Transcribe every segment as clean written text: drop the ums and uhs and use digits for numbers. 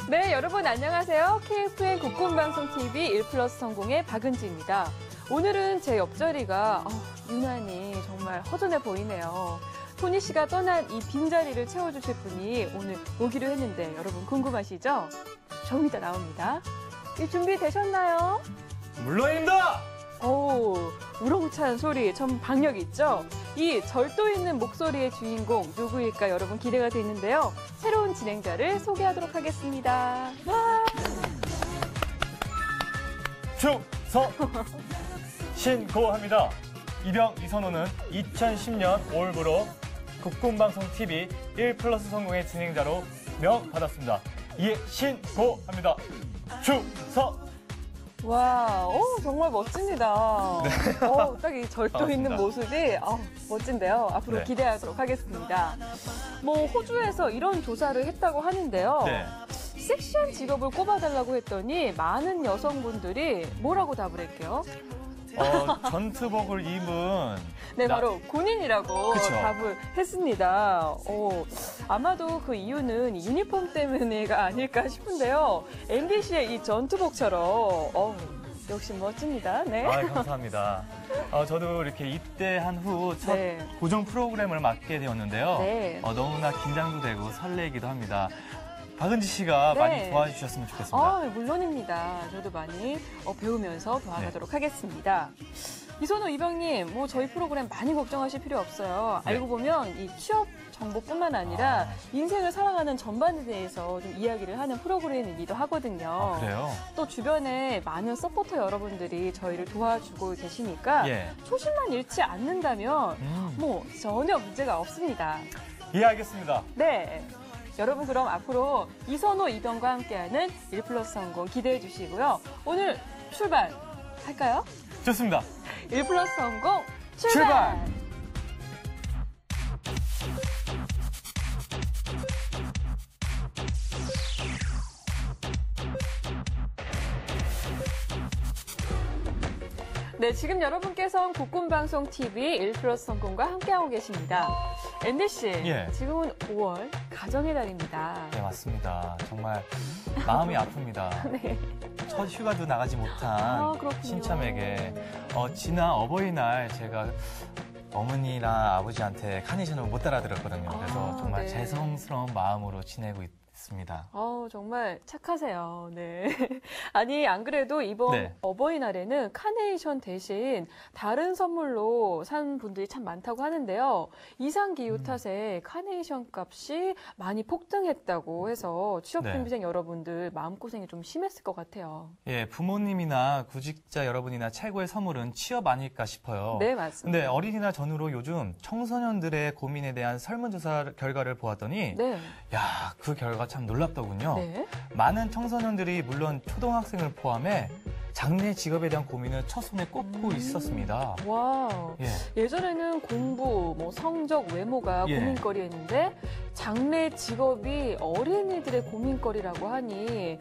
네, 여러분 안녕하세요. KFN 국군방송TV 1플러스 성공의 박은지입니다. 오늘은 제 옆자리가 유난히 정말 허전해 보이네요. 토니 씨가 떠난 이 빈자리를 채워주실 분이 오늘 오기로 했는데 여러분 궁금하시죠? 좀 이따 나옵니다. 준비되셨나요? 물론입니다! 오, 우렁찬 소리 참 박력 있죠? 이 절도 있는 목소리의 주인공 누구일까 여러분 기대가 되는데요. 새로운 진행자를 소개하도록 하겠습니다. 충성! 신고합니다. 이병 이선호는 2010년 5월부로 국군방송TV 1플러스 성공의 진행자로 명받았습니다. 이에 신고합니다. 충성! 와, 정말 멋집니다. 네. 딱 이 절도 있는 모습이 멋진데요. 앞으로 네. 기대하도록 하겠습니다. 호주에서 이런 조사를 했다고 하는데요. 네. 섹시한 직업을 꼽아달라고 했더니 많은 여성분들이 뭐라고 답을 했게요? 전투복을 입은 네, 바로 군인이라고 그쵸. 답을 했습니다. 아마도 그 이유는 유니폼 때문에가 아닐까 싶은데요. MBC의 이 전투복처럼 역시 멋집니다. 네. 감사합니다. 저도 이렇게 입대한 후 첫 네. 고정 프로그램을 맡게 되었는데요. 네. 너무나 긴장도 되고 설레기도 합니다. 박은지 씨가 네. 많이 도와주셨으면 좋겠습니다. 물론입니다. 저도 많이 배우면서 도와가도록 하겠습니다. 이선호 이병님, 저희 프로그램 많이 걱정하실 필요 없어요. 네. 알고 보면 이 취업 정보뿐만 아니라 인생을 살아가는 전반에 대해서 좀 이야기를 하는 프로그램이기도 하거든요. 그래요? 또 주변에 많은 서포터 여러분들이 저희를 도와주고 계시니까 예. 초심만 잃지 않는다면 전혀 문제가 없습니다. 예, 알겠습니다. 네. 여러분 그럼 앞으로 이선호, 이병과 함께하는 1플러스 성공 기대해 주시고요. 오늘 출발할까요? 좋습니다. 1플러스 성공 출발! 네, 지금 여러분께서는 국군방송TV 1플러스 성공과 함께하고 계십니다. 앤디 씨, 예. 지금은 5월 가정의 달입니다. 네, 맞습니다. 정말 마음이 아픕니다. 네. 첫 휴가도 나가지 못한 그렇군요. 신참에게 지난 어버이날 제가 어머니나 아버지한테 카네이션을 못 따라드렸거든요. 그래서 정말 네. 죄송스러운 마음으로 지내고 있습니다. 정말 착하세요. 네. 아니, 안 그래도 이번 네. 어버이날에는 카네이션 대신 다른 선물로 산 분들이 참 많다고 하는데요. 이상기후 탓에 카네이션 값이 많이 폭등했다고 해서 취업준비생 여러분들 마음고생이 좀 심했을 것 같아요. 예, 부모님이나 구직자 여러분이나 최고의 선물은 취업 아닐까 싶어요. 네, 맞습니다. 근데 어린이날 전후로 요즘 청소년들의 고민에 대한 설문조사 결과를 보았더니 네. 야, 그 결과 참 놀랍더군요. 네. 많은 청소년들이 물론 초등학생을 포함해 장래 직업에 대한 고민을 첫손에 꼽고 있었습니다. 와. 예. 예전에는 공부, 성적, 외모가 예. 고민거리였는데 장래 직업이 어린이들의 고민거리라고 하니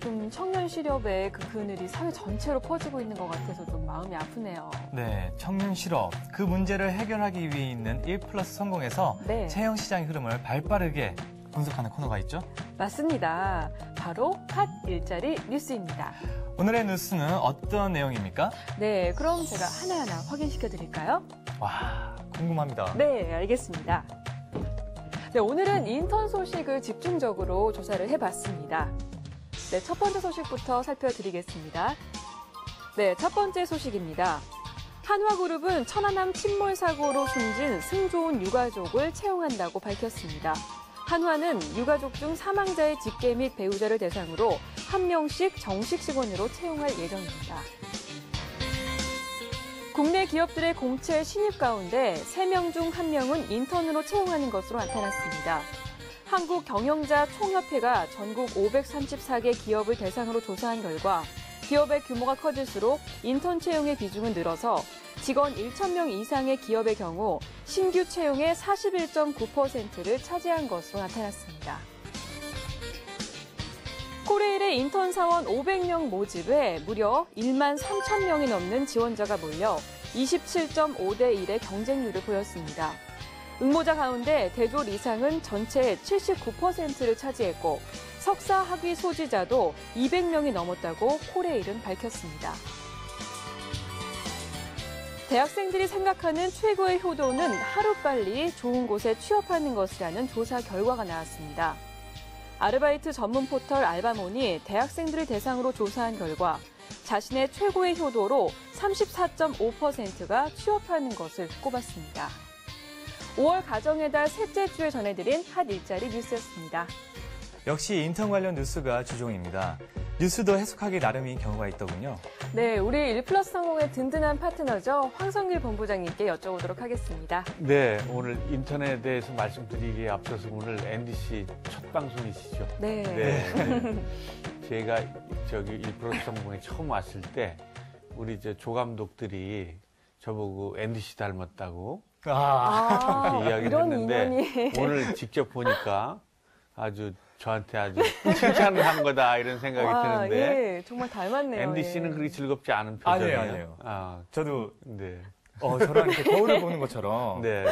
좀 청년 실업의 그 그늘이 사회 전체로 퍼지고 있는 것 같아서 좀 마음이 아프네요. 네, 청년 실업 그 문제를 해결하기 위해 있는 1플러스 성공에서 네. 채용 시장의 흐름을 발빠르게 분석하는 코너가 있죠? 맞습니다. 바로 핫 일자리 뉴스입니다. 오늘의 뉴스는 어떤 내용입니까? 네, 그럼 제가 하나하나 확인시켜 드릴까요? 와, 궁금합니다. 네, 알겠습니다. 네, 오늘은 인턴 소식을 집중적으로 조사를 해봤습니다. 네, 첫 번째 소식부터 살펴드리겠습니다. 네, 첫 번째 소식입니다. 한화그룹은 천안함 침몰 사고로 숨진 승조원 유가족을 채용한다고 밝혔습니다. 한화는 유가족 중 사망자의 직계 및 배우자를 대상으로 1명씩 정식 직원으로 채용할 예정입니다. 국내 기업들의 공채 신입 가운데 3명 중 1명은 인턴으로 채용하는 것으로 나타났습니다. 한국경영자 총협회가 전국 534개 기업을 대상으로 조사한 결과 기업의 규모가 커질수록 인턴 채용의 비중은 늘어서 직원 1,000명 이상의 기업의 경우 신규 채용의 41.9%를 차지한 것으로 나타났습니다. 코레일의 인턴 사원 500명 모집에 무려 1만 3천 명이 넘는 지원자가 몰려 27.5대 1의 경쟁률을 보였습니다. 응모자 가운데 대졸 이상은 전체의 79%를 차지했고 석사 학위 소지자도 200명이 넘었다고 코레일은 밝혔습니다. 대학생들이 생각하는 최고의 효도는 하루빨리 좋은 곳에 취업하는 것이라는 조사 결과가 나왔습니다. 아르바이트 전문 포털 알바몬이 대학생들을 대상으로 조사한 결과 자신의 최고의 효도로 34.5%가 취업하는 것을 꼽았습니다. 5월 가정의 달 셋째 주에 전해드린 핫 일자리 뉴스였습니다. 역시 인턴 관련 뉴스가 주종입니다. 뉴스도 해석하기 나름인 경우가 있더군요. 네, 우리 1+30의 든든한 파트너죠. 황성길 본부장님께 여쭤보도록 하겠습니다. 네, 오늘 인턴에 대해서 말씀드리기에 앞서서 오늘 NDC 첫 방송이시죠? 네. 네. 제가 저기 1+30에 처음 왔을 때 우리 조 감독들이 저보고 NDC 닮았다고 그렇게 이야기를 이런 했는데 인연이. 오늘 직접 보니까 아주 저한테 아주 칭찬을 한 거다 이런 생각이 드는데 예, 정말 닮았네요. NDC는 예. 그렇게 즐겁지 않은 표정이에요. 아니에요. 아, 저도 네. 저랑 이렇게 거울을 보는 것처럼 네.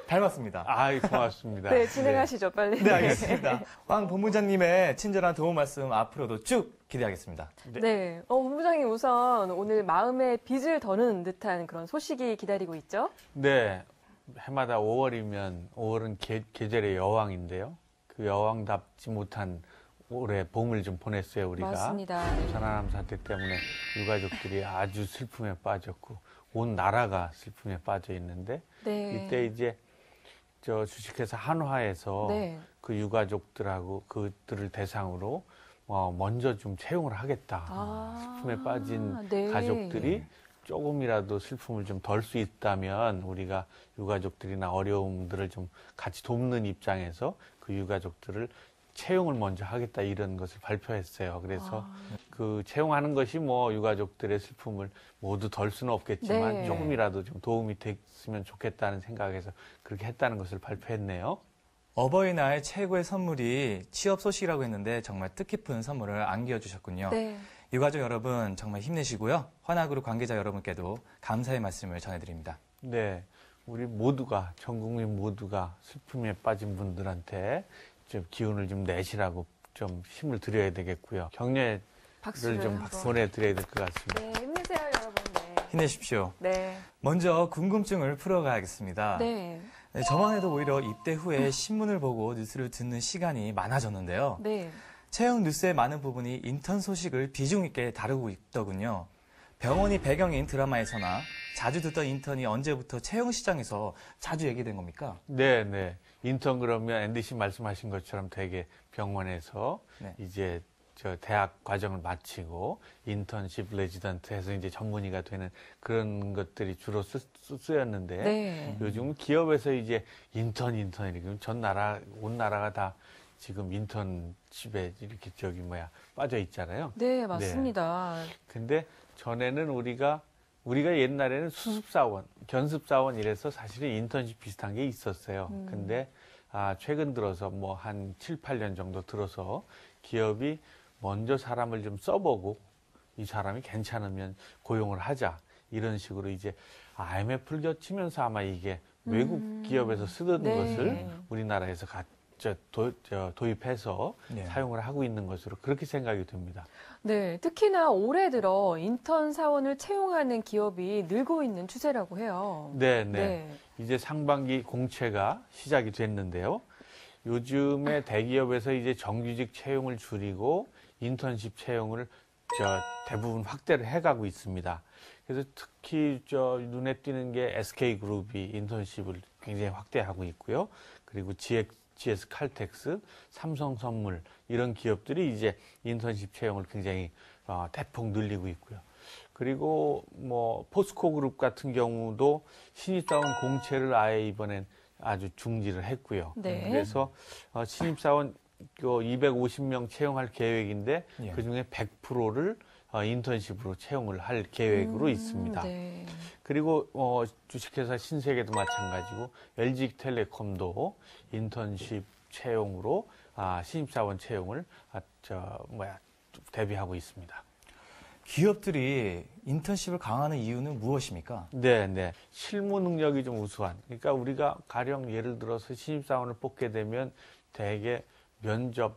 닮았습니다. 아이, 고맙습니다. 네, 진행하시죠, 빨리. 네, 알겠습니다. 황 본부장님의 친절한 도움 말씀 앞으로도 쭉 기대하겠습니다. 네. 본부장님 우선 오늘 마음에 빚을 더는 듯한 그런 소식이 기다리고 있죠? 네. 해마다 5월은 계절의 여왕인데요. 그 여왕답지 못한 올해 봄을 좀 보냈어요, 우리가. 맞습니다. 천안함 사태 때문에 유가족들이 아주 슬픔에 빠졌고 온 나라가 슬픔에 빠져 있는데 네. 이때 이제 저 주식회사 한화에서 네. 그 유가족들하고 그들을 대상으로 먼저 좀 채용을 하겠다. 슬픔에 빠진 네. 가족들이 조금이라도 슬픔을 좀 덜 수 있다면 우리가 유가족들이나 어려움들을 좀 같이 돕는 입장에서 그 유가족들을 채용을 먼저 하겠다 이런 것을 발표했어요. 그래서 그 채용하는 것이 유가족들의 슬픔을 모두 덜 수는 없겠지만 네. 조금이라도 좀 도움이 됐으면 좋겠다는 생각에서 그렇게 했다는 것을 발표했네요. 어버이날 최고의 선물이 취업 소식이라고 했는데 정말 뜻깊은 선물을 안겨주셨군요. 네. 유가족 여러분 정말 힘내시고요. 환화그룹 관계자 여러분께도 감사의 말씀을 전해드립니다. 네, 우리 모두가 전 국민 모두가 슬픔에 빠진 분들한테 좀 기운을 좀 내시라고 좀 힘을 드려야 되겠고요. 격려를 박수를 좀 한번. 보내드려야 될 것 같습니다. 네, 힘내세요, 여러분. 네. 힘내십시오. 네. 먼저 궁금증을 풀어가야겠습니다. 네. 네, 저만 해도 오히려 입대 후에 신문을 보고 뉴스를 듣는 시간이 많아졌는데요. 네. 채용 뉴스의 많은 부분이 인턴 소식을 비중 있게 다루고 있더군요. 병원이 배경인 드라마에서나 자주 듣던 인턴이 언제부터 채용 시장에서 자주 얘기된 겁니까? 네, 네. 인턴 그러면 NDC 말씀하신 것처럼 되게 병원에서 네. 이제 저 대학 과정을 마치고 인턴십 레지던트 해서 이제 전문의가 되는 그런 것들이 주로 쓰였는데 네. 요즘 기업에서 이제 인턴 이렇게 온 나라가 다 지금 인턴십에 이렇게 빠져 있잖아요. 네, 맞습니다. 근데 전에는 우리가 옛날에는 수습사원, 견습사원 이래서 사실은 인턴십 비슷한 게 있었어요. 근데 최근 들어서 한 7, 8년 정도 들어서 기업이 먼저 사람을 좀 써보고 이 사람이 괜찮으면 고용을 하자. 이런 식으로 이제 IMF를 겹치면서 아마 이게 외국 기업에서 쓰던 네. 것을 우리나라에서 도입해서 네. 사용을 하고 있는 것으로 그렇게 생각이 됩니다. 네, 특히나 올해 들어 인턴 사원을 채용하는 기업이 늘고 있는 추세라고 해요. 네, 네. 이제 상반기 공채가 시작이 됐는데요. 요즘에 대기업에서 이제 정규직 채용을 줄이고 인턴십 채용을 대부분 확대를 해가고 있습니다. 그래서 특히 눈에 띄는 게 SK그룹이 인턴십을 굉장히 확대하고 있고요. 그리고 GS 칼텍스, 삼성선물 이런 기업들이 이제 인턴십 채용을 굉장히 대폭 늘리고 있고요. 그리고 포스코 그룹 같은 경우도 신입사원 공채를 아예 이번엔 아주 중지를 했고요. 네. 그래서 신입사원 250명 채용할 계획인데 예. 그중에 100%를 인턴십으로 채용을 할 계획으로 있습니다. 네. 그리고 주식회사 신세계도 마찬가지고 LG텔레콤도 인턴십 채용으로 신입사원 채용을 대비하고 있습니다. 기업들이 인턴십을 강화하는 이유는 무엇입니까? 네, 네. 실무 능력이 좀 우수한. 그러니까 우리가 가령 예를 들어서 신입사원을 뽑게 되면 대개 면접하는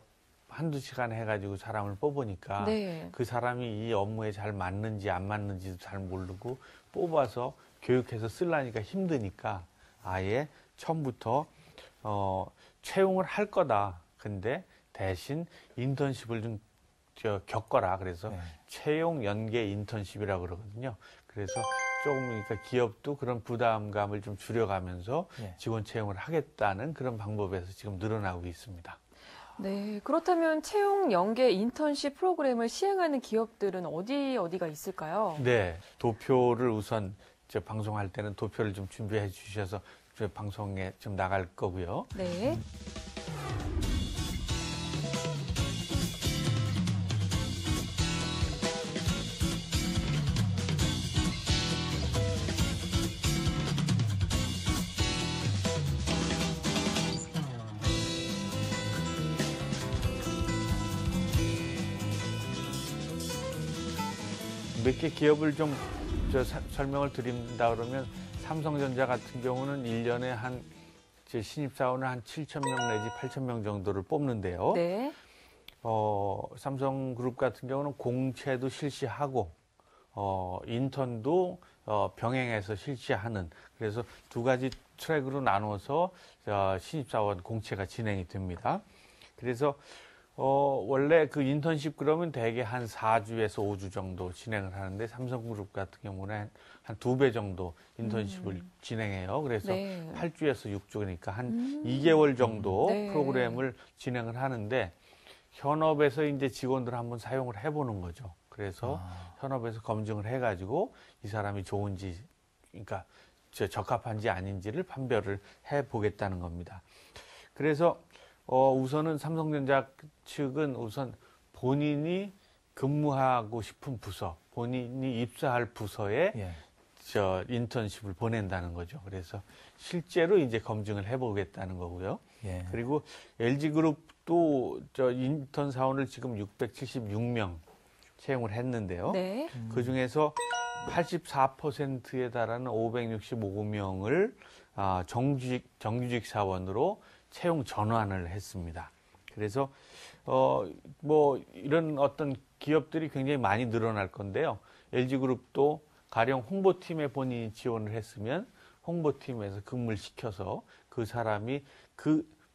한두 시간 해가지고 사람을 뽑으니까 네. 그 사람이 이 업무에 잘 맞는지 안 맞는지도 잘 모르고 뽑아서 교육해서 쓰려니까 힘드니까 아예 처음부터 채용을 할 거다. 근데 대신 인턴십을 좀 겪어라. 그래서 네. 채용 연계 인턴십이라고 그러거든요. 그래서 조금 그러니까 기업도 그런 부담감을 좀 줄여가면서 예. 직원 채용을 하겠다는 그런 방법에서 지금 늘어나고 있습니다. 네. 그렇다면 채용 연계 인턴십 프로그램을 시행하는 기업들은 어디가 있을까요? 네, 도표를 우선 방송할 때는 도표를 좀 준비해 주셔서 방송에 좀 나갈 거고요. 네. 몇 개 기업을 좀 설명을 드린다 그러면 삼성전자 같은 경우는 1년에 신입사원을 한 7,000명 내지 8,000명 정도를 뽑는데요. 네. 삼성그룹 같은 경우는 공채도 실시하고 인턴도 병행해서 실시하는 그래서 두 가지 트랙으로 나눠서 신입사원 공채가 진행이 됩니다. 그래서 원래 그 인턴십 그러면 대개 한 4주에서 5주 정도 진행을 하는데 삼성그룹 같은 경우는 한 2배 정도 인턴십을 진행해요. 그래서 네. 8주에서 6주 그러니까 한 2개월 정도 네. 프로그램을 진행을 하는데 현업에서 이제 직원들 한번 사용을 해보는 거죠. 그래서 현업에서 검증을 해가지고 이 사람이 좋은지, 그러니까 적합한지 아닌지를 판별을 해보겠다는 겁니다. 그래서 우선은 삼성전자 측은 우선 본인이 근무하고 싶은 부서, 본인이 입사할 부서에 예. 인턴십을 보낸다는 거죠. 그래서 실제로 이제 검증을 해보겠다는 거고요. 예. 그리고 LG그룹도 인턴 사원을 지금 676명 채용을 했는데요. 네. 그 중에서 84%에 달하는 565명을 정규직 사원으로 채용 전환을 했습니다. 그래서 이런 어떤 기업들이 굉장히 많이 늘어날 건데요. LG그룹도 가령 홍보팀에 본인이 지원을 했으면 홍보팀에서 근무를 시켜서 그 사람이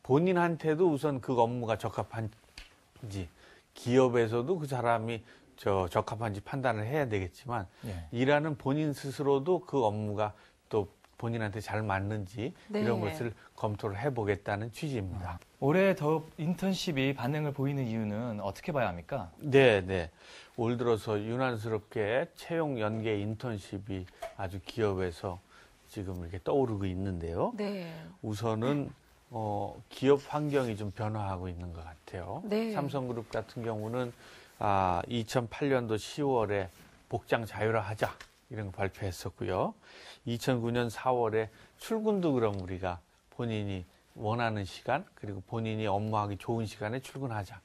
본인한테도 우선 그 업무가 적합한지 기업에서도 그 사람이 적합한지 판단을 해야 되겠지만 예. 일하는 본인 스스로도 그 업무가 또 본인한테 잘 맞는지 네. 이런 것을 검토를 해보겠다는 취지입니다. 올해 더 인턴십이 반응을 보이는 이유는 어떻게 봐야 합니까? 네. 올 들어서 유난스럽게 채용 연계 인턴십이 아주 기업에서 지금 이렇게 떠오르고 있는데요. 네. 우선은 기업 환경이 좀 변화하고 있는 것 같아요. 네. 삼성그룹 같은 경우는 2008년도 10월에 복장 자율화하자 이런 거 발표했었고요. 2009년 4월에 출근도 그럼 우리가 본인이 원하는 시간 그리고 본인이 업무하기 좋은 시간에 출근하자.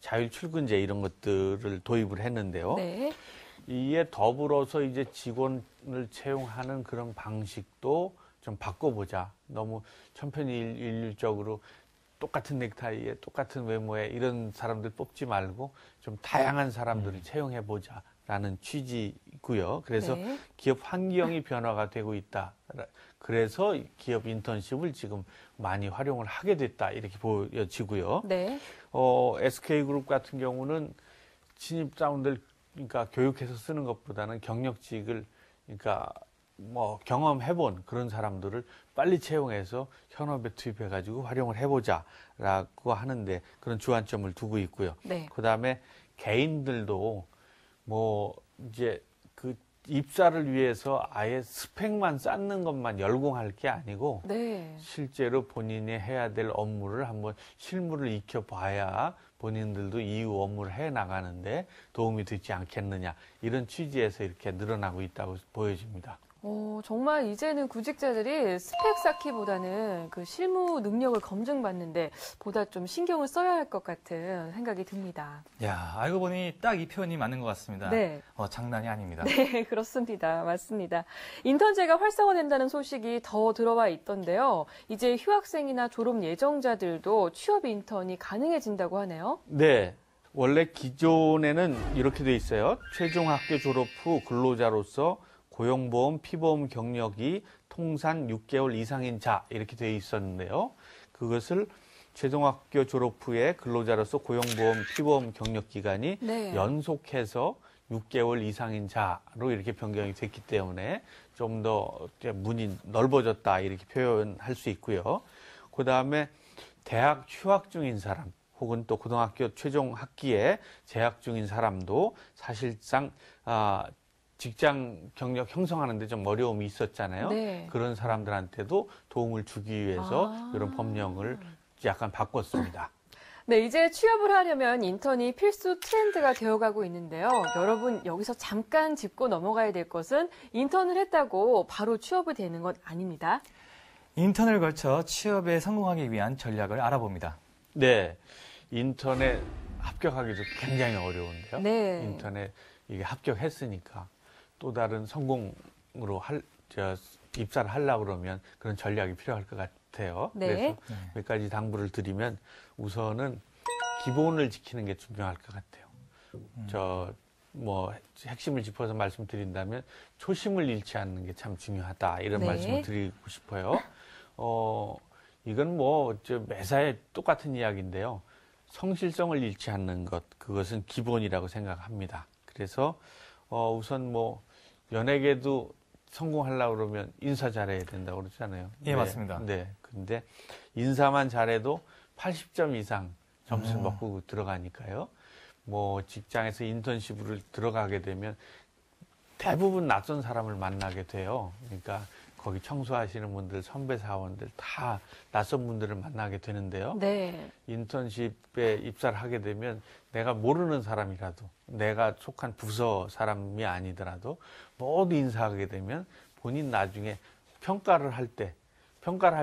자율 출근제 이런 것들을 도입을 했는데요. 네. 이에 더불어서 이제 직원을 채용하는 그런 방식도 좀 바꿔보자. 너무 천편일률적으로 똑같은 넥타이에 똑같은 외모에 이런 사람들 뽑지 말고 좀 다양한 사람들을 채용해보자라는 취지고요. 그래서 네. 기업 환경이 변화가 되고 있다. 그래서 기업 인턴십을 지금 많이 활용을 하게 됐다. 이렇게 보여지고요. 네. SK그룹 같은 경우는 신입사원들 그러니까 교육해서 쓰는 것보다는 경력직을 그러니까 경험해본 그런 사람들을 빨리 채용해서 현업에 투입해가지고 활용을 해보자라고 하는데 그런 주안점을 두고 있고요. 네. 그다음에 개인들도 이제 그 입사를 위해서 아예 스펙만 쌓는 것만 열공할 게 아니고 네. 실제로 본인이 해야 될 업무를 한번 실무를 익혀봐야 본인들도 이후 업무를 해 나가는데 도움이 되지 않겠느냐 이런 취지에서 이렇게 늘어나고 있다고 보여집니다. 정말 이제는 구직자들이 스펙 쌓기보다는 그 실무 능력을 검증받는데 보다 좀 신경을 써야 할 것 같은 생각이 듭니다. 야, 알고 보니 딱 이 표현이 맞는 것 같습니다. 네. 장난이 아닙니다. 네, 그렇습니다. 맞습니다. 인턴제가 활성화된다는 소식이 더 들어와 있던데요. 이제 휴학생이나 졸업 예정자들도 취업 인턴이 가능해진다고 하네요. 네. 원래 기존에는 이렇게 돼 있어요. 최종 학교 졸업 후 근로자로서 고용보험, 피보험 경력이 통산 6개월 이상인 자 이렇게 돼 있었는데요. 그것을 최종학교 졸업 후에 근로자로서 고용보험, 피보험 경력 기간이 네. 연속해서 6개월 이상인 자로 이렇게 변경이 됐기 때문에 좀 더 문이 넓어졌다 이렇게 표현할 수 있고요. 그 다음에 대학 휴학 중인 사람 혹은 또 고등학교 최종 학기에 재학 중인 사람도 사실상 직장 경력 형성하는데 좀 어려움이 있었잖아요. 네. 그런 사람들한테도 도움을 주기 위해서 이런 법령을 약간 바꿨습니다. 네, 이제 취업을 하려면 인턴이 필수 트렌드가 되어가고 있는데요. 여러분, 여기서 잠깐 짚고 넘어가야 될 것은 인턴을 했다고 바로 취업이 되는 건 아닙니다. 인턴을 거쳐 취업에 성공하기 위한 전략을 알아봅니다. 네, 인턴에 합격하기도 굉장히 어려운데요. 네. 인턴에 이게 합격했으니까 또 다른 성공으로 입사를 하려고 그러면 그런 전략이 필요할 것 같아요. 네. 그래서 몇 가지 당부를 드리면 우선은 기본을 지키는 게 중요할 것 같아요. 핵심을 짚어서 말씀드린다면 초심을 잃지 않는 게 참 중요하다 이런 네. 말씀을 드리고 싶어요. 이건 매사에 똑같은 이야기인데요. 성실성을 잃지 않는 것, 그것은 기본이라고 생각합니다. 그래서 우선 연예계도 성공하려고 그러면 인사 잘해야 된다고 그러잖아요. 예, 맞습니다. 네. 근데 인사만 잘해도 80점 이상 점수를 먹고 들어가니까요. 직장에서 인턴십으로 들어가게 되면 대부분 낯선 사람을 만나게 돼요. 그러니까 거기 청소하시는 분들, 선배 사원들 다 낯선 분들을 만나게 되는데요. 네. 인턴십에 입사를 하게 되면 내가 모르는 사람이라도 내가 속한 부서 사람이 아니더라도 모두 인사하게 되면 본인 나중에 평가를 할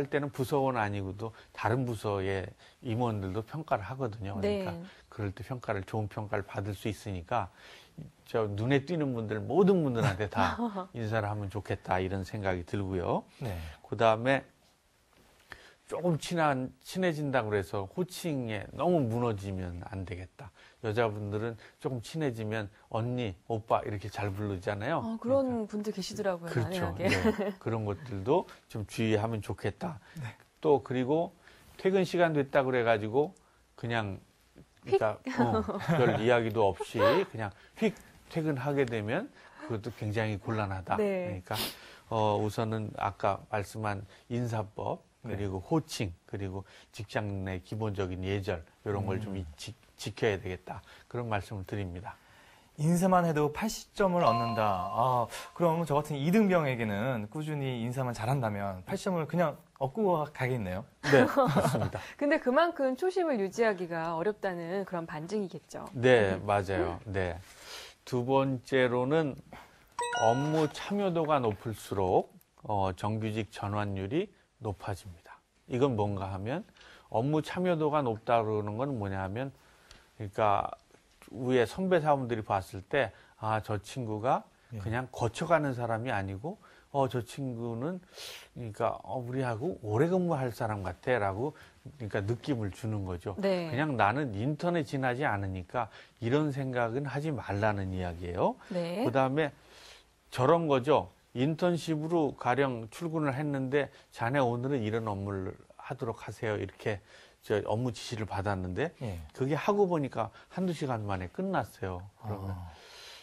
때는 부서원 아니고도 다른 부서의 임원들도 평가를 하거든요. 그러니까 네. 그럴 때 좋은 평가를 받을 수 있으니까 눈에 띄는 분들 모든 분들한테 다 인사를 하면 좋겠다 이런 생각이 들고요. 네. 그 다음에 조금 친해진다고 해서 호칭에 너무 무너지면 안 되겠다. 여자분들은 조금 친해지면 언니, 오빠 이렇게 잘 부르잖아요. 그런 분들 계시더라고요. 그렇죠. 만약에. 네. 그런 것들도 좀 주의하면 좋겠다. 또 그리고 퇴근 시간 됐다 그래가지고 그냥 별 이야기도 없이 그냥 휙 퇴근하게 되면 그것도 굉장히 곤란하다. 네. 그러니까 우선은 아까 말씀한 인사법 그리고 호칭 그리고 직장 내 기본적인 예절 이런 걸 좀 지켜야 되겠다. 그런 말씀을 드립니다. 인사만 해도 80점을 얻는다. 그럼 저 같은 이등병에게는 꾸준히 인사만 잘한다면 80점을 그냥 얻고 가겠네요. 네, 맞습니다. 근데 그만큼 초심을 유지하기가 어렵다는 그런 반증이겠죠. 네, 맞아요. 네. 두 번째로는 업무 참여도가 높을수록 정규직 전환율이 높아집니다. 이건 뭔가 하면 업무 참여도가 높다 그러는 건 뭐냐 하면 그러니까 위에 선배 사원들이 봤을 때 저 친구가 그냥 거쳐가는 사람이 아니고 저 친구는 그러니까 우리하고 오래 근무할 사람 같아라고 그러니까 느낌을 주는 거죠. 네. 그냥 나는 인턴에 지나지 않으니까 이런 생각은 하지 말라는 이야기예요. 네. 그다음에 저런 거죠. 인턴십으로 가령 출근을 했는데 자네 오늘은 이런 업무를 하도록 하세요. 이렇게 업무 지시를 받았는데 그게 하고 보니까 한두 시간 만에 끝났어요. 그러면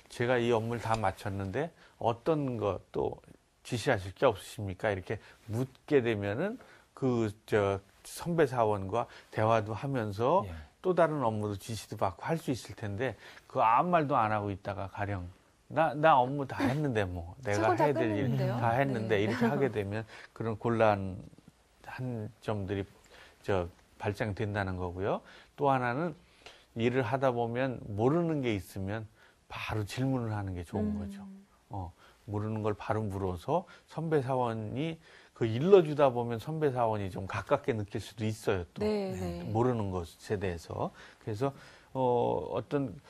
제가 이 업무를 다 마쳤는데 어떤 것도 지시하실 게 없으십니까? 이렇게 묻게 되면은 선배 사원과 대화도 하면서 또 다른 업무도 지시도 받고 할 수 있을 텐데 아무 말도 안 하고 있다가 가령 나 업무 다 했는데 내가 해야 될 일 다 했는데 이렇게 하게 되면 그런 곤란한 점들이 발생된다는 거고요. 또 하나는 일을 하다 보면 모르는 게 있으면 바로 질문을 하는 게 좋은 거죠. 모르는 걸 바로 물어서 선배 사원이 그 일러주다 보면 선배 사원이 좀 가깝게 느낄 수도 있어요. 또 네. 모르는 것에 대해서. 그래서 어떤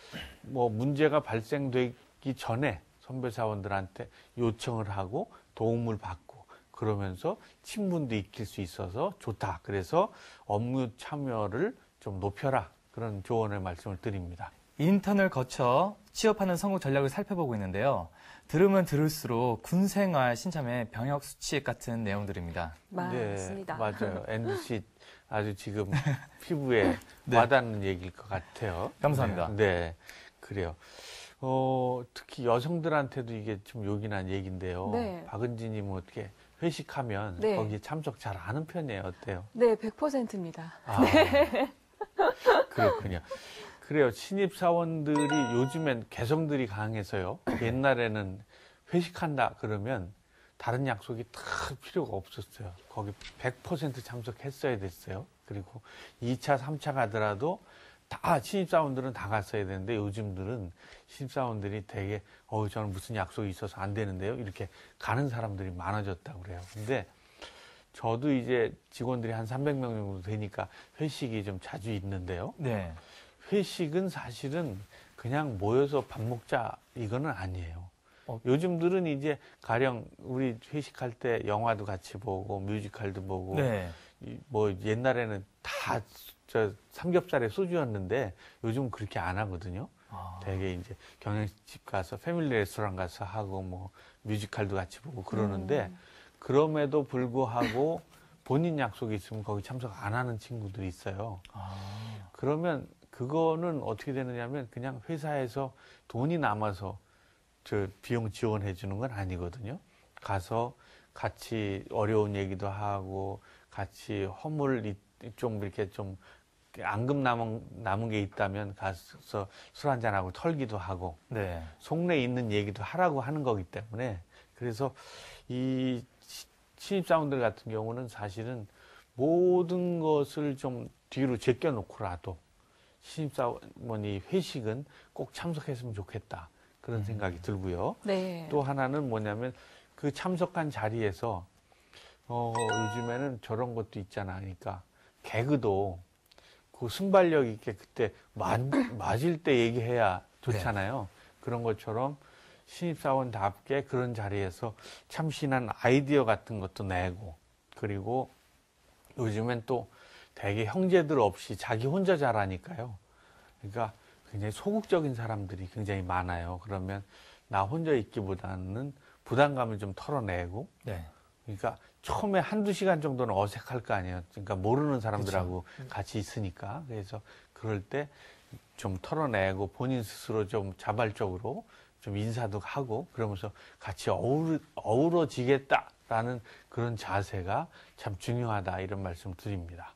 뭐 문제가 발생되기 전에 선배 사원들한테 요청을 하고 도움을 받고 그러면서 친분도 익힐 수 있어서 좋다. 그래서 업무 참여를 좀 높여라. 그런 조언의 말씀을 드립니다. 인턴을 거쳐 취업하는 성공 전략을 살펴보고 있는데요. 들으면 들을수록 군생활 신참의 병역 수칙 같은 내용들입니다. 맞습니다. 네, 맞아요. 앤디 씨 아주 지금 피부에 네. 와닿는 얘기일 것 같아요. 감사합니다. 네, 그래요. 특히 여성들한테도 이게 좀 요긴한 얘기인데요. 네. 박은지님은 어떻게 회식하면 네. 거기에 참석 잘 하는 편이에요? 어때요? 네, 100%입니다. 아, 그렇군요. 그래요. 신입사원들이 요즘엔 개성들이 강해서요. 옛날에는 회식한다 그러면 다른 약속이 다 필요가 없었어요. 거기 100% 참석했어야 됐어요. 그리고 2차, 3차 가더라도 다 신입사원들은 다 갔어야 되는데 요즘들은 신입사원들이 되게 저는 무슨 약속이 있어서 안 되는데요. 이렇게 가는 사람들이 많아졌다고 그래요. 근데 저도 이제 직원들이 한 300명 정도 되니까 회식이 좀 자주 있는데요. 네. 회식은 사실은 그냥 모여서 밥 먹자 이거는 아니에요. 요즘들은 이제 가령 우리 회식할 때 영화도 같이 보고 뮤지컬도 보고 네. 뭐 옛날에는 다 저 삼겹살에 소주였는데 요즘 그렇게 안 하거든요. 되게 이제 경양식 가서 패밀리 레스토랑 가서 하고 뭐 뮤지컬도 같이 보고 그러는데 그럼에도 불구하고 본인 약속이 있으면 거기 참석 안 하는 친구들이 있어요. 그러면 그거는 어떻게 되느냐면 그냥 회사에서 돈이 남아서 저 비용 지원해 주는 건 아니거든요. 가서 같이 어려운 얘기도 하고 같이 허물 좀 이렇게 좀 앙금 남은 게 있다면 가서 술 한잔하고 털기도 하고 네. 속내에 있는 얘기도 하라고 하는 거기 때문에 그래서 이 신입사원들 같은 경우는 사실은 모든 것을 좀 뒤로 제껴놓고라도 신입사원이 회식은 꼭 참석했으면 좋겠다. 그런 생각이 들고요. 네. 또 하나는 뭐냐면 그 참석한 자리에서 요즘에는 저런 것도 있잖아. 그러니까 개그도 그 순발력 있게 그때 맞을 때 얘기해야 좋잖아요. 그런 것처럼 신입사원답게 그런 자리에서 참신한 아이디어 같은 것도 내고 그리고 요즘엔 또 되게 형제들 없이 자기 혼자 잘하니까요. 그러니까 굉장히 소극적인 사람들이 굉장히 많아요. 그러면 나 혼자 있기보다는 부담감을 좀 털어내고 네. 그러니까 처음에 한두 시간 정도는 어색할 거 아니에요. 그러니까 모르는 사람들하고 같이 있으니까. 그래서 그럴 때 좀 털어내고 본인 스스로 좀 자발적으로 좀 인사도 하고 그러면서 같이 어우러지겠다라는 그런 자세가 참 중요하다 이런 말씀 드립니다.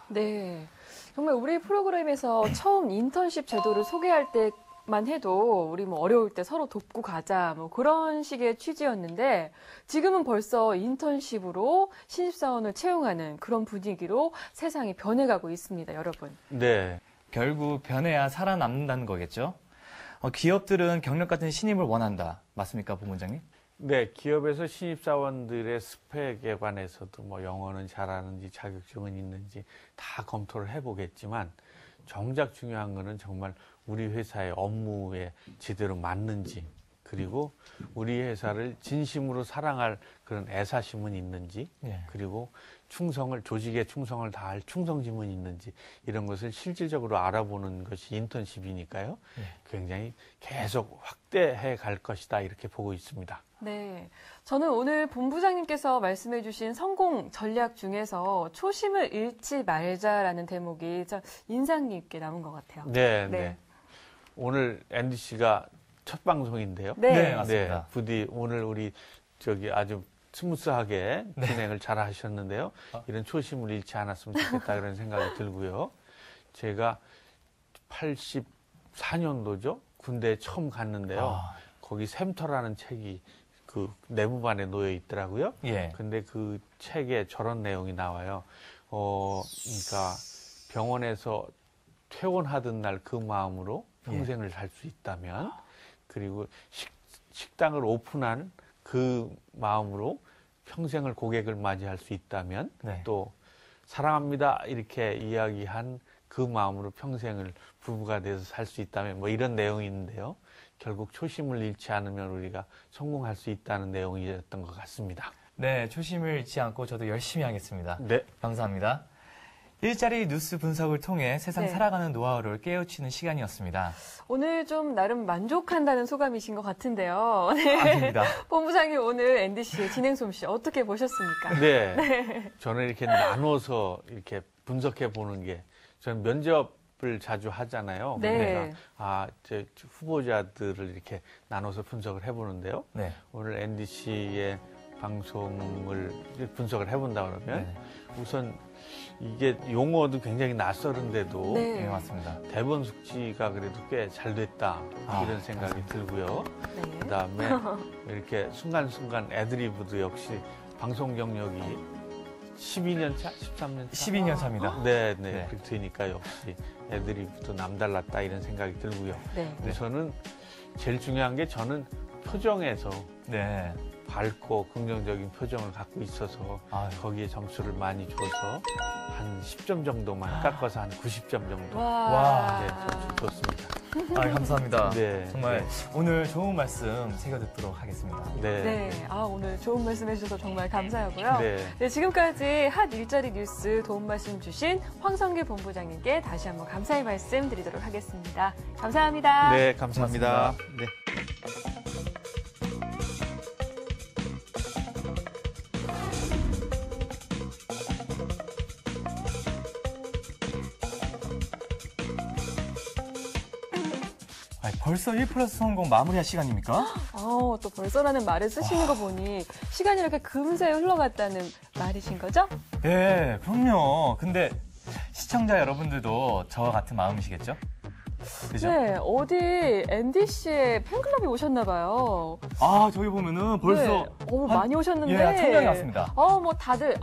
네. 정말 우리 프로그램에서 처음 인턴십 제도를 소개할 때만 해도 우리 뭐 어려울 때 서로 돕고 가자 뭐 그런 식의 취지였는데 지금은 벌써 인턴십으로 신입사원을 채용하는 그런 분위기로 세상이 변해가고 있습니다, 여러분. 네. 결국 변해야 살아남는다는 거겠죠? 기업들은 경력 같은 신입을 원한다. 맞습니까, 본부장님? 네, 기업에서 신입사원들의 스펙에 관해서도 뭐 영어는 잘하는지 자격증은 있는지 다 검토를 해보겠지만 정작 중요한 거는 정말 우리 회사의 업무에 제대로 맞는지 그리고 우리 회사를 진심으로 사랑할 그런 애사심은 있는지 그리고 조직의 충성을 다할 충성심은 있는지 이런 것을 실질적으로 알아보는 것이 인턴십이니까요. 굉장히 계속 확대해 갈 것이다 이렇게 보고 있습니다. 네. 저는 오늘 본부장님께서 말씀해 주신 성공 전략 중에서 초심을 잃지 말자라는 대목이 참 인상 깊게 남은 것 같아요. 네, 네. 네. 오늘 앤디 씨가 첫 방송인데요. 네, 맞습니다. 네, 부디 오늘 우리 아주 스무스하게 진행을 잘 하셨는데요. 이런 초심을 잃지 않았으면 좋겠다 그런 생각이 들고요. 제가 84년도죠. 군대에 처음 갔는데요. 거기 샘터라는 책이 그 내무반에 놓여 있더라고요. 근데 그 책에 저런 내용이 나와요. 그러니까 병원에서 퇴원하던 날 그 마음으로 평생을 살 수 있다면, 그리고 식당을 오픈한 그 마음으로 평생을 고객을 맞이할 수 있다면 네. 또 사랑합니다 이렇게 이야기한 그 마음으로 평생을 부부가 돼서 살 수 있다면 뭐 이런 내용이 있는데요. 결국 초심을 잃지 않으면 우리가 성공할 수 있다는 내용이었던 것 같습니다. 네, 초심을 잃지 않고 저도 열심히 하겠습니다. 네. 감사합니다. 일자리 뉴스 분석을 통해 세상 네. 살아가는 노하우를 깨우치는 시간이었습니다. 오늘 좀 나름 만족한다는 소감이신 것 같은데요. 네. 아닙니다. 본부장님 오늘 앤디 씨의 진행 솜씨 어떻게 보셨습니까? 네. 저는 이렇게 나눠서 이렇게 분석해 보는 게 저는 면접을 자주 하잖아요. 네. 그러니까 제 후보자들을 이렇게 나눠서 분석을 해보는데요. 네. 오늘 앤디 씨의 방송을 분석을 해본다 그러면 네. 우선 이게 용어도 굉장히 낯설은데도 네. 네, 맞습니다. 대본 숙지가 그래도 꽤 잘 됐다 이런 생각이 들고요. 네. 그다음에 이렇게 순간순간 애드리브도 역시 방송 경력이 12년 차, 13년 차, 12년 차입니다. 네, 네. 그렇게 되니까 역시 애드리브도 남달랐다 이런 생각이 들고요. 네. 우선은 제일 중요한 게 저는 표정에서 네. 밝고 긍정적인 표정을 갖고 있어서 아유. 거기에 점수를 많이 줘서 한 10점 정도만 깎아서 한 90점 정도 와. 네, 점수 줬습니다. 감사합니다. 네, 정말 네. 오늘 좋은 말씀 새겨 듣도록 하겠습니다. 네. 네. 오늘 좋은 말씀 해주셔서 정말 감사하고요. 네. 네, 지금까지 핫 일자리 뉴스 도움 말씀 주신 황성규 본부장님께 다시 한번 감사의 말씀 드리도록 하겠습니다. 감사합니다. 네, 감사합니다. 고맙습니다. 네. 벌써 1플러스 성공 마무리할 시간입니까? 또 벌써라는 말을 쓰시는 거 보니 시간이 이렇게 금세 흘러갔다는 말이신 거죠? 네, 그럼요. 근데 시청자 여러분들도 저와 같은 마음이시겠죠? 그죠? 네, 어디 앤디 씨의 팬클럽이 오셨나 봐요. 저기 보면은 벌써 네, 많이 오셨는데. 예, 1000명이 왔습니다. 뭐 다들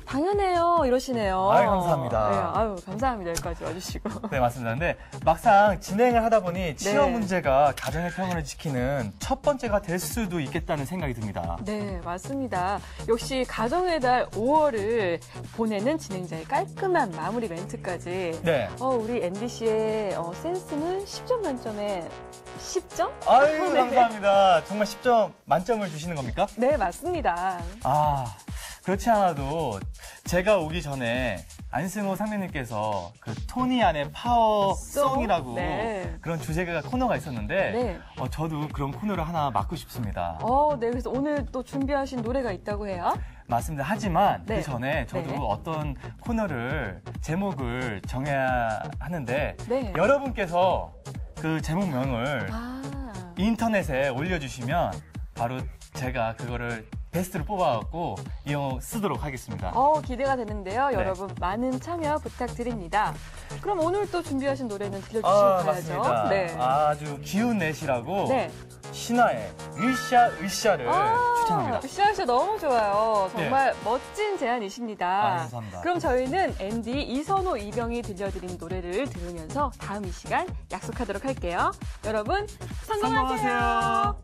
당연해요 이러시네요. 아유, 감사합니다. 네, 감사합니다. 여기까지 와주시고. 네, 맞습니다. 근데 막상 진행을 하다 보니 치어 네. 문제가 가정의 평온을 지키는 첫 번째가 될 수도 있겠다는 생각이 듭니다. 네, 맞습니다. 역시 가정의 달 5월을 보내는 진행자의 깔끔한 마무리 멘트까지. 네. 우리 앤디 씨의 센스는 10점 만점에 10점? 아유, 네. 감사합니다. 정말 10점 만점을 주시는 겁니까? 네, 맞습니다. 그렇지 않아도 제가 오기 전에 안승호 상무님께서 그 토니 안의 파워송이라고 네. 그런 주제가 코너가 있었는데 네. 저도 그런 코너를 하나 맡고 싶습니다. 네, 그래서 오늘 또 준비하신 노래가 있다고 해요? 맞습니다. 하지만 네. 그 전에 저도 네. 어떤 코너를 제목을 정해야 하는데 네. 여러분께서 그 제목명을 인터넷에 올려주시면 바로 제가 그거를 베스트를 뽑아갖고 쓰도록 하겠습니다. 기대가 되는데요. 네. 여러분 많은 참여 부탁드립니다. 그럼 오늘 또 준비하신 노래는 들려주시고 가야죠. 맞습니다. 네. 아주 기운 내시라고 네. 신화의 으쌰을 추천합니다. 으쌰으쌰 너무 좋아요. 정말 멋진 제안이십니다. 감사합니다. 그럼 저희는 앤디 이선호 이병이 들려드린 노래를 들으면서 다음 이 시간 약속하도록 할게요. 여러분 성공하세요.